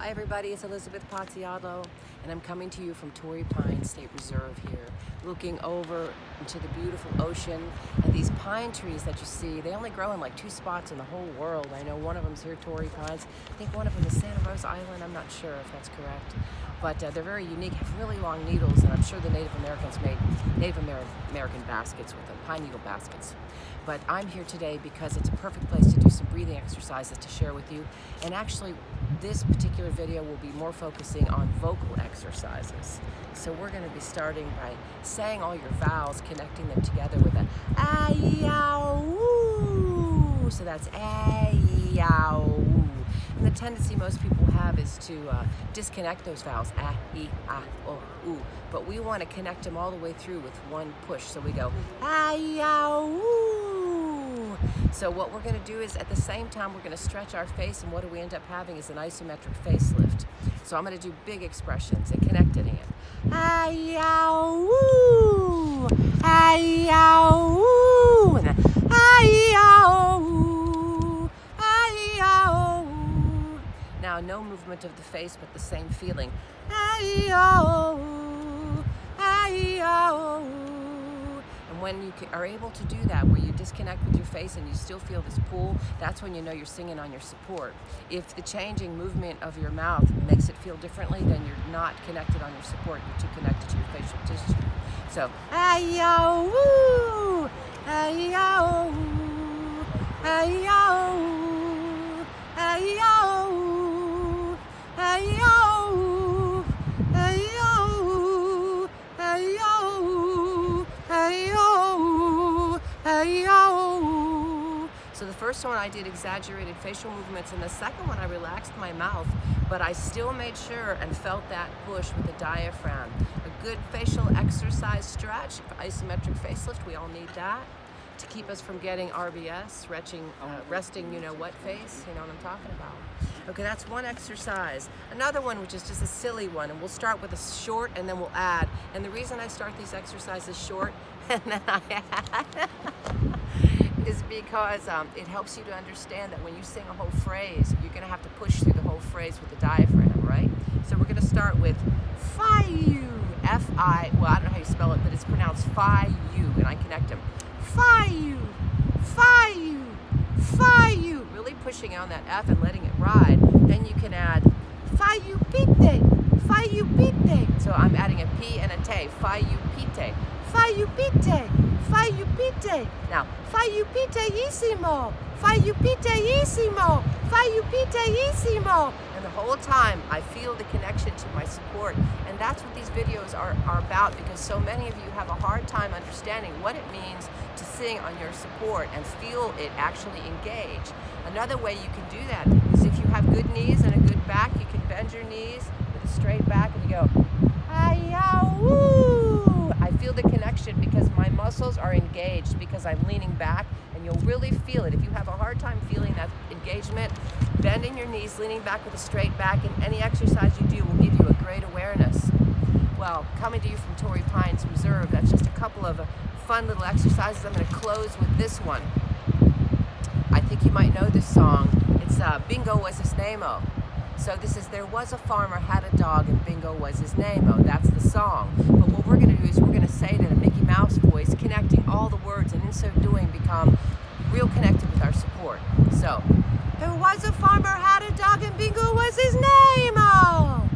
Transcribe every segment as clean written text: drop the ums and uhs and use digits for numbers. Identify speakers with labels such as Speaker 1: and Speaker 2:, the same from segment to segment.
Speaker 1: Hi everybody, it's Elizabeth Pozziato, and I'm coming to you from Torrey Pines State Reserve here, looking over into the beautiful ocean. And these pine trees that you see, they only grow in like 2 spots in the whole world. I know one of them's here, Torrey Pines. I think one of them is Santa Rosa Island. I'm not sure if that's correct. But they're very unique, have really long needles, and I'm sure the Native Americans made Native American baskets with them, pine needle baskets. But I'm here today because it's a perfect place to do some breathing exercises to share with you. And actually, this particular video will be more focusing on vocal exercises. So we're going to be starting by saying all your vowels, connecting them together with a ah-yow-woo. So that's ah-yow-woo. And the tendency most people have is to disconnect those vowels, ah, e, ah, o, oo. But we want to connect them all the way through with one push. So we go ah-yow-woo. So what we're going to do is at the same time we're going to stretch our face, and what do we end up having is an isometric facelift. So I'm going to do big expressions and connecting it. Ah-yow-woo, ah-yow-woo, and then ah-yow-woo, ah-yow-woo. Now no movement of the face, but the same feeling. Ah-yow-woo, ah-yow-woo. And when you are able to do that, where you disconnect with your face and you still feel this pull, that's when you know you're singing on your support. If the changing movement of your mouth makes it feel differently, then you're not connected on your support. You're too connected to your facial tissue. So, ah-yow-woo, ah-yow-woo, ah-yow-woo, ah-yow-woo, ah-yow-woo, ah-yow-woo, ah-yow-woo, ah-yow-woo, ah-yow-woo. So the first one I did exaggerated facial movements, and the second one I relaxed my mouth, but I still made sure and felt that push with the diaphragm. A good facial exercise stretch, isometric facelift, we all need that to keep us from getting RBS, resting, you know what face, you know what I'm talking about. Okay, that's one exercise. Another one, which is just a silly one, and we'll start with a short and then we'll add. And the reason I start these exercises short and then I add is because it helps you to understand that when you sing a whole phrase, you're gonna have to push through the whole phrase with the diaphragm, right? So we're gonna start with Fi-you, F-I, well, I don't know how you spell it, but it's pronounced Fi-you, and I connect them. Fi-you, Fi-you, Fi-you, really pushing on that F and letting it ride. Then you can add Fi-you-pite, Fi-you-pite. So I'm adding a P and a T, Fi-you-pite, Fi-you-pite, Fi-you-pite. Now, Fi-you-pite-issimo, Fi-you-pite-issimo, Fi-you-pite-issimo. And the whole time I feel the connection to my support. And that's what these videos are about, because so many of you have a hard time understanding what it means to sing on your support and feel it actually engage. Another way you can do that is if you have good knees and a good back, you can bend your knees with a straight back and you go, ah-yow-woo. I feel the connection because my muscles are engaged because I'm leaning back, and you'll really feel it. If you have a hard time feeling that engagement, bending your knees, leaning back with a straight back, and any exercise you do will give you a great awareness. Well, coming to you from Torrey Pines Reserve, that's just a couple of fun little exercises. I'm going to close with this one. I think you might know this song. It's Bingo Was His Name-o. So this is There Was a Farmer Had a Dog and Bingo Was His Name-o. That's the song. But what we're going to do is we're going to say it in a Mickey Mouse voice, connecting all the words, and in so doing become real connected with our support. So, there was a farmer had a dog and Bingo was his name-o.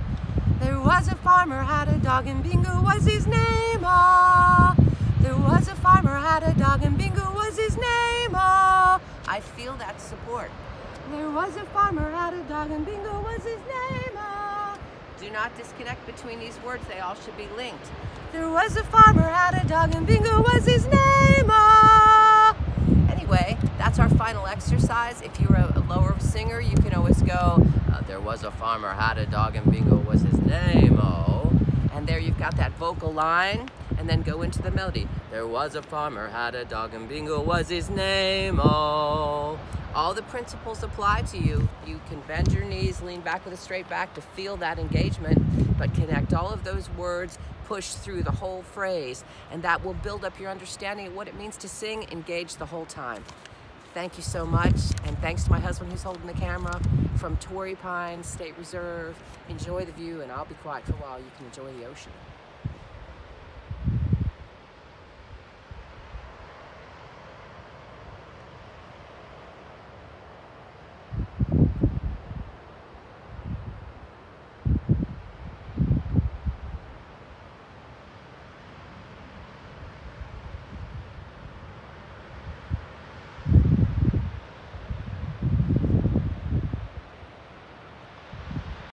Speaker 1: There was a farmer had a dog and Bingo was his name-o. There was a farmer had a dog and Bingo was his name-o. I feel that support. There was a farmer had a dog and Bingo was his name-o. Do not disconnect between these words, they all should be linked. There was a farmer had a dog and Bingo was his name-o. Anyway, that's our final exercise. If you're a lower singer, you can always go, there was a farmer had a dog and Bingo was his name-o. And there you've got that vocal line, and then go into the melody. There was a farmer had a dog and Bingo was his name-o. All the principles apply to you. You can bend your knees, lean back with a straight back to feel that engagement, but connect all of those words, push through the whole phrase, and that will build up your understanding of what it means to sing, engage the whole time. Thank you so much, and thanks to my husband who's holding the camera from Torrey Pines State Reserve. Enjoy the view, and I'll be quiet for a while. You can enjoy the ocean.